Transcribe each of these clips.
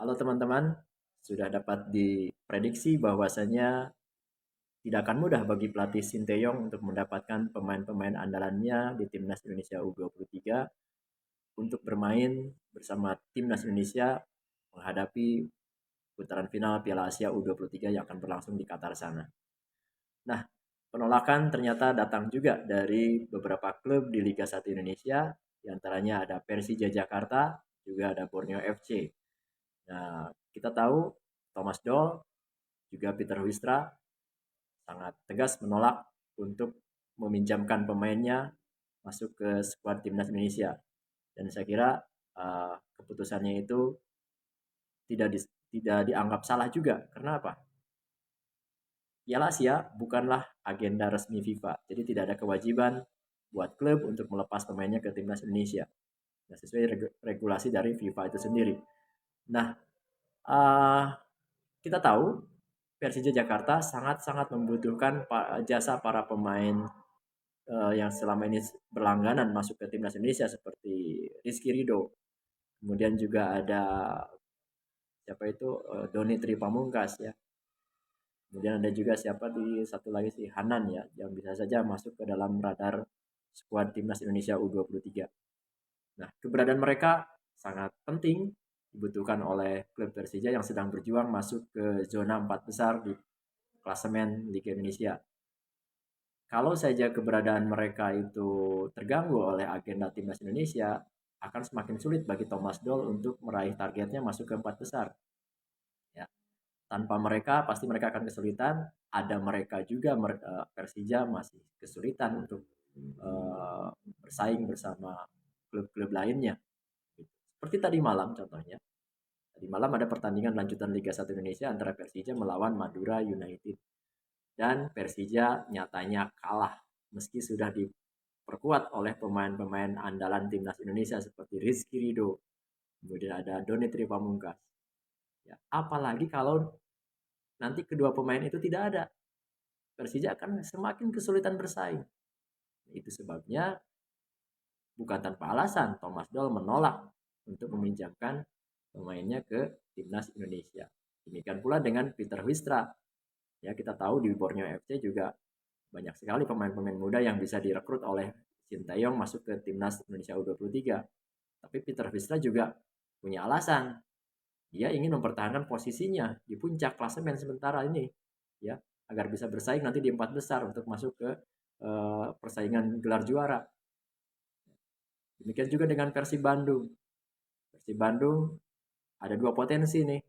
Halo teman-teman, sudah dapat diprediksi bahwasanya tidak akan mudah bagi pelatih Sinteyong untuk mendapatkan pemain-pemain andalannya di Timnas Indonesia U23 untuk bermain bersama Timnas Indonesia menghadapi putaran final Piala Asia U23 yang akan berlangsung di Qatar sana. Nah, penolakan ternyata datang juga dari beberapa klub di Liga 1 Indonesia, diantaranya ada Persija Jakarta, juga ada Borneo FC. Nah, kita tahu Thomas Doll juga Peter Wistra sangat tegas menolak untuk meminjamkan pemainnya masuk ke skuad timnas Indonesia. Dan saya kira keputusannya itu tidak dianggap salah juga. Karena apa? Piala Asia bukanlah agenda resmi FIFA, jadi tidak ada kewajiban buat klub untuk melepas pemainnya ke timnas Indonesia. Nah, sesuai regulasi dari FIFA itu sendiri. Nah, uh, kita tahu Persija Jakarta sangat-sangat membutuhkan jasa para pemain yang selama ini berlangganan masuk ke timnas Indonesia seperti Rizky Ridho. Kemudian juga ada siapa itu Doni Tri Pamungkas ya. Kemudian ada juga siapa di satu lagi si Hanan ya yang bisa saja masuk ke dalam radar skuad timnas Indonesia U23. Nah, keberadaan mereka sangat penting dibutuhkan oleh klub Persija yang sedang berjuang masuk ke zona 4 besar di klasemen Liga Indonesia. Kalau saja keberadaan mereka itu terganggu oleh agenda timnas Indonesia, akan semakin sulit bagi Thomas Doll untuk meraih targetnya masuk ke 4 besar. Ya, tanpa mereka pasti mereka akan kesulitan. Ada mereka juga Persija masih kesulitan untuk bersaing bersama klub-klub lainnya. Seperti tadi malam contohnya. Tadi malam ada pertandingan lanjutan Liga 1 Indonesia antara Persija melawan Madura United. Dan Persija nyatanya kalah meski sudah diperkuat oleh pemain-pemain andalan timnas Indonesia seperti Rizky Ridho, kemudian ada Donitri Pamungkas. Ya, apalagi kalau nanti kedua pemain itu tidak ada, Persija akan semakin kesulitan bersaing. Itu sebabnya bukan tanpa alasan Thomas Doll menolak untuk meminjamkan pemainnya ke timnas Indonesia. Demikian pula dengan Peter Wistra. Ya, kita tahu di Borneo FC juga banyak sekali pemain-pemain muda yang bisa direkrut oleh Sintayong masuk ke timnas Indonesia U23. Tapi Peter Wistra juga punya alasan. Dia ingin mempertahankan posisinya di puncak klasemen sementara ini, ya, agar bisa bersaing nanti di 4 besar untuk masuk ke persaingan gelar juara. Demikian juga dengan Persib Bandung. Persib Bandung ada dua potensi nih,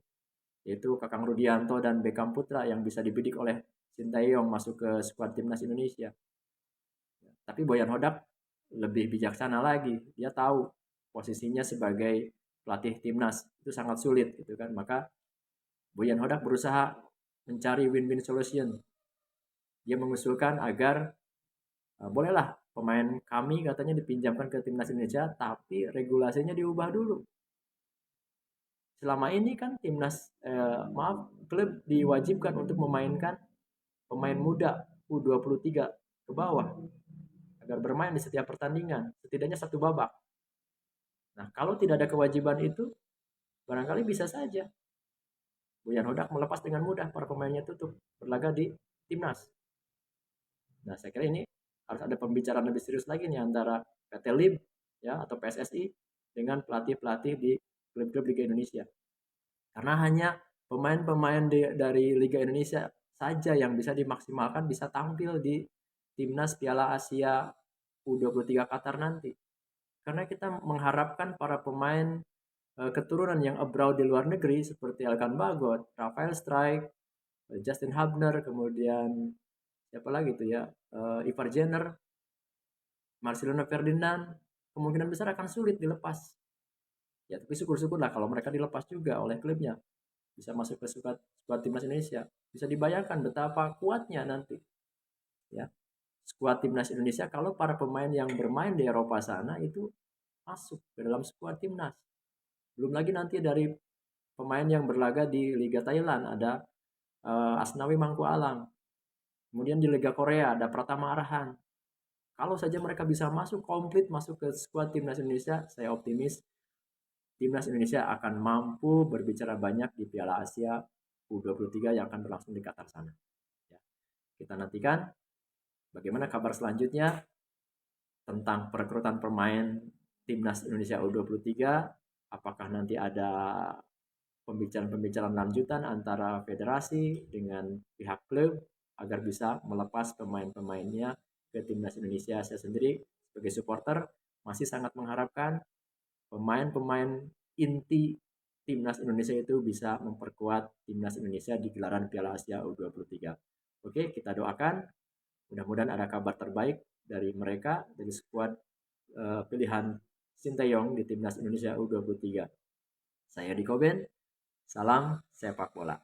yaitu Kakang Rudianto dan Beckham Putra yang bisa dibidik oleh Sintayong masuk ke skuad timnas Indonesia. Tapi Boyan Hodak lebih bijaksana lagi. Dia tahu posisinya sebagai pelatih timnas itu sangat sulit gitu kan. Maka Boyan Hodak berusaha mencari win-win solution. Dia mengusulkan agar bolehlah pemain kami katanya dipinjamkan ke timnas Indonesia, tapi regulasinya diubah dulu. Selama ini kan klub diwajibkan untuk memainkan pemain muda U23 ke bawah agar bermain di setiap pertandingan, setidaknya satu babak. Nah, kalau tidak ada kewajiban itu, barangkali bisa saja Boyan Hodak melepas dengan mudah para pemainnya itu untuk berlaga di timnas. Nah, saya kira ini harus ada pembicaraan lebih serius lagi nih antara PT LIB ya atau PSSI dengan pelatih-pelatih di klub-klub Liga Indonesia. Karena hanya pemain-pemain dari Liga Indonesia saja yang bisa dimaksimalkan bisa tampil di timnas Piala Asia U23 Qatar nanti. Karena kita mengharapkan para pemain keturunan yang abroad di luar negeri seperti Elkan Bagot, Rafael Strike, Justin Hubner, kemudian siapa lagi tuh ya, Ivar Jenner, Marcelino Ferdinand, kemungkinan besar akan sulit dilepas. Ya, tapi syukur-syukurlah kalau mereka dilepas juga oleh klubnya. Bisa masuk ke skuad timnas Indonesia. Bisa dibayangkan betapa kuatnya nanti. Ya, skuad timnas Indonesia kalau para pemain yang bermain di Eropa sana itu masuk ke dalam skuad timnas. Belum lagi nanti dari pemain yang berlaga di Liga Thailand ada Asnawi Mangku Alam. Kemudian di Liga Korea ada Pratama Arhan. Kalau saja mereka bisa masuk komplit masuk ke skuad timnas Indonesia, saya optimis timnas Indonesia akan mampu berbicara banyak di Piala Asia U23 yang akan berlangsung di Qatar sana. Ya. Kita nantikan bagaimana kabar selanjutnya tentang perekrutan pemain timnas Indonesia U23. Apakah nanti ada pembicaraan-pembicaraan lanjutan antara federasi dengan pihak klub agar bisa melepas pemain-pemainnya ke timnas Indonesia. Saya sendiri sebagai supporter masih sangat mengharapkan pemain-pemain inti timnas Indonesia itu bisa memperkuat timnas Indonesia di gelaran Piala Asia U23. Oke, kita doakan mudah-mudahan ada kabar terbaik dari mereka, dari skuad pilihan Sinteyong di timnas Indonesia U23. Saya Diko Ben, salam sepak bola.